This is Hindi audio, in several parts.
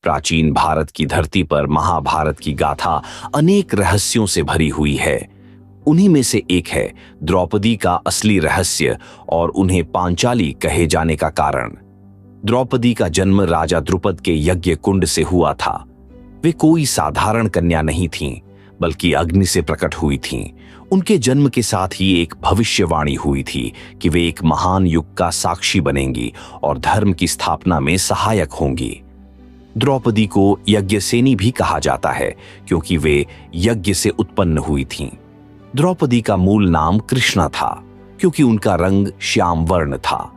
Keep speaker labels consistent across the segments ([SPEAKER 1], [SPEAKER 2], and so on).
[SPEAKER 1] प्राचीन भारत की धरती पर महाभारत की गाथा अनेक रहस्यों से भरी हुई है। उन्हीं में से एक है द्रौपदी का असली रहस्य और उन्हें पांचाली कहे जाने का कारण। द्रौपदी का जन्म राजा द्रुपद के यज्ञ कुंड से हुआ था। वे कोई साधारण कन्या नहीं थीं, बल्कि अग्नि से प्रकट हुई थीं। उनके जन्म के साथ ही एक भविष्यवाणी हुई थी कि वे एक महान युग का साक्षी बनेंगी और धर्म की स्थापना में सहायक होंगी। द्रौपदी को यज्ञसेनी भी कहा जाता है क्योंकि वे यज्ञ से उत्पन्न हुई थीं। द्रौपदी का मूल नाम कृष्णा था क्योंकि उनका रंग श्याम वर्ण था,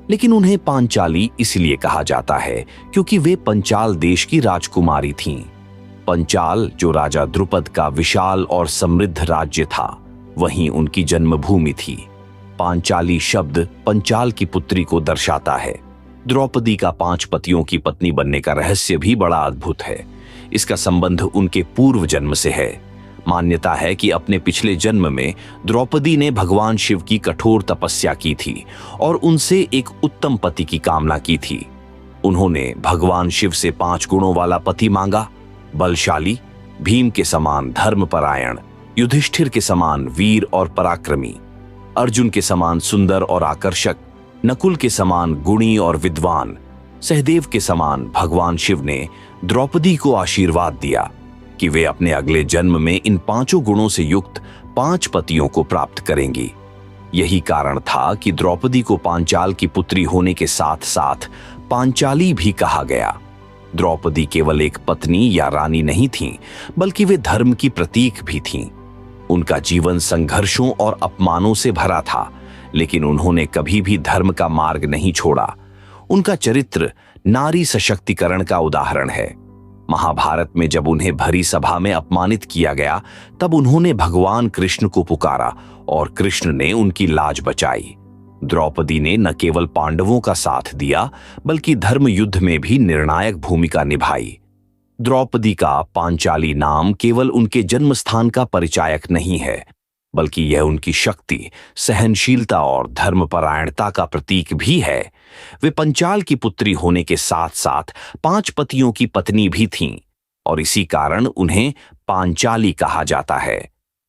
[SPEAKER 1] लेकिन उन्हें पांचाली इसलिए कहा जाता है क्योंकि वे पंचाल देश की राजकुमारी थीं। पंचाल जो राजा द्रुपद का विशाल और समृद्ध राज्य था, वहीं उनकी जन्मभूमि थी। पांचाली शब्द पंचाल की पुत्री को दर्शाता है। द्रौपदी का 5 पतियों की पत्नी बनने का रहस्य भी बड़ा अद्भुत है। इसका संबंध उनके पूर्व जन्म से है। मान्यता है कि अपने पिछले जन्म में द्रौपदी ने भगवान शिव की कठोर तपस्या की थी और उनसे एक उत्तम पति की कामना की थी। उन्होंने भगवान शिव से 5 गुणों वाला पति मांगा। बलशाली, भीम के समान धर्मपरायण, युधिष्ठिर के समान वीर और पराक्रमी, अर्जुन के समान सुंदर और आकर्षक, नकुल के समान गुणी और विद्वान, सहदेव के समान। भगवान शिव ने द्रौपदी को आशीर्वाद दिया कि वे अपने अगले जन्म में इन 5 गुणों से युक्त 5 पतियों को प्राप्त करेंगी। यही कारण था कि द्रौपदी को पांचाल की पुत्री होने के साथ साथ पांचाली भी कहा गया। द्रौपदी केवल एक पत्नी या रानी नहीं थीं, बल्कि वे धर्म की प्रतीक भी थीं। उनका जीवन संघर्षों और अपमानों से भरा था, लेकिन उन्होंने कभी भी धर्म का मार्ग नहीं छोड़ा। उनका चरित्र नारी सशक्तिकरण का उदाहरण है। महाभारत में जब उन्हें भरी सभा में अपमानित किया गया, तब उन्होंने भगवान कृष्ण को पुकारा और कृष्ण ने उनकी लाज बचाई। द्रौपदी ने न केवल पांडवों का साथ दिया, बल्कि धर्म युद्ध में भी निर्णायक भूमिका निभाई। द्रौपदी का पांचाली नाम केवल उनके जन्म स्थान का परिचायक नहीं है, बल्कि यह उनकी शक्ति, सहनशीलता और धर्मपरायणता का प्रतीक भी है। वे पंचाल की पुत्री होने के साथ साथ 5 पतियों की पत्नी भी थीं और इसी कारण उन्हें पांचाली कहा जाता है।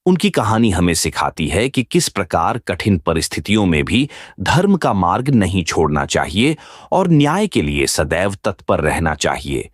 [SPEAKER 1] उनकी कहानी हमें सिखाती है कि किस प्रकार कठिन परिस्थितियों में भी धर्म का मार्ग नहीं छोड़ना चाहिए और न्याय के लिए सदैव तत्पर रहना चाहिए।